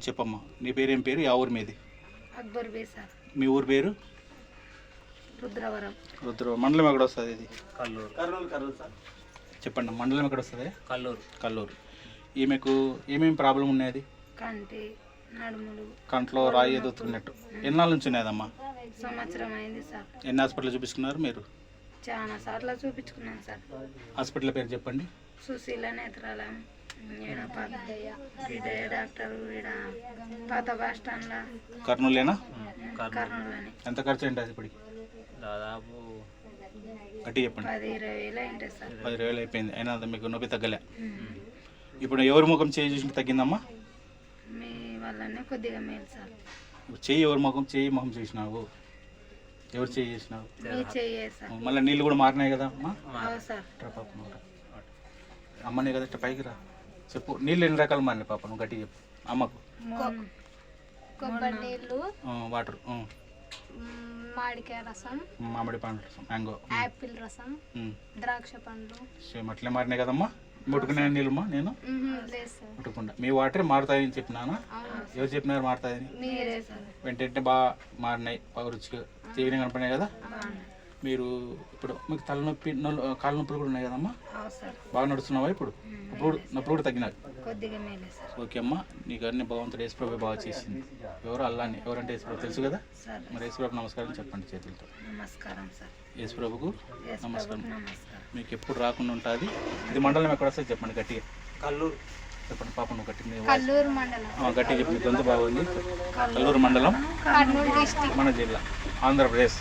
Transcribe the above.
చెప్పమ్మా, నీ పేరేం పేరు, యా ఊరు మీది? అక్బర్ బే సార్. మీ ఊరు పేరు? రుద్రవరం. రుద్రవరం. మండలం ఎక్కడ వస్తుంది ఇది? కల్లూరు సార్. చెప్పండి, మండలం ఎక్కడ వస్తుంది? కల్లూరు. కల్లూరు. ఈమెకు ఏమేమి ప్రాబ్లం ఉన్నది? కంటి, నడుములు, కంట్లో రాయి ఎదుగుతున్నట్టు. ఎన్నాళ్ళ నుంచి ఉన్నదమ్మా? సంవత్సరం అయింది సార్. ఎన్ని హాస్పిటల్ చూపించుకున్నారు మీరు? చాలా సార్లు చూపించుకున్నాను సార్. హాస్పిటల్ పేరు చెప్పండి. సుశీల నేత్రాలయం, ఈడ విజయ డాక్టర్, ఈడ పాత బస్ స్టాండ్లో. కర్నూలేనా? కర్నూలులోని. ఎంత ఖర్చు అయింది ఇప్పటికి? దాదాపు గట్టి చెప్పండి. 10-20 వేలు అయింటుంది సార్. 10,000 అయిపోయింది. అయినా మీకు నొప్పి తగ్గలే. ఇప్పుడు ఎవరి ముఖం చేయి చూసి తగ్గిందమ్మా? మీ వల్లనే కొద్దిగా మేలు సార్. చెయ్యి ఎవరి ముఖం, చెయ్యి ముఖం చేసినావు? ఎవరు చెయ్యి చేసినావు? మీ చెయ్యే సార్. మళ్ళీ నీళ్ళు కూడా మారినాయి కదా అమ్మా? అవు సార్. అమ్మనే కదా ఇట్లా పైకి రా, చెప్పు. నీళ్ళు ఎన్ని రకాలు మారినాయి పాప, నువ్వు గట్టిగా చెప్పు అమ్మకు. కొబ్బరి నీళ్ళు, వాటర్, మామిడికాయ రసం, మామిడి పండు రసం, మ్యాంగో, యాపిల్ రసం, ద్రాక్ష పండ్లు. సేమ్ అట్లే మారినాయి కదమ్మా? ముట్టుకునే నీళ్ళమ్మా? నేను లేదు సార్. ముట్టుకుంటా. మీ వాటర్ మారుతాయని చెప్పినానా? ఎవరు చెప్పినారు మారుతాయని? మీరే సార్. వెంటనే బాగా మారినాయి, బాగా రుచిగా తీయగా కనపడినాయి కదా? మీరు ఇప్పుడు మీకు తలనొప్పి, కాళ్ళ నొప్పులు కూడా ఉన్నాయి కదమ్మా? అవు సార్. బాగా నడుస్తున్నావా ఇప్పుడు? నొప్పులు కూడా తగ్గినాయి? కొద్దిగా మేలే సార్. ఓకే అమ్మా, నీకు అన్ని భగవంతుడు యేసుప్రభు బాగా చేసింది. ఎవరు? అల్లాని. ఎవరంటే యేసుప్రభు తెలుసు కదా? సార్. మరి యేసుప్రభు నమస్కారం చెప్పండి చేతులతో. నమస్కారం సార్. యేసుప్రభుకు నమస్కారం. నమస్కారం. మీకు ఎప్పుడు రాకుండా ఉంటుంది. ఇది మండలం ఎక్కడ వస్తుంది చెప్పండి గట్టిగా. కల్లూరు. చెప్పండి పాప, నువ్వు గట్టిగా. కల్లూరు మండలం. గట్టిగా చెప్పి గొంతు బాగుంది. కల్లూరు మండలం, కర్నూలు డిస్ట్రిక్ట్, మన జిల్లా, ఆంధ్రప్రదేశ్.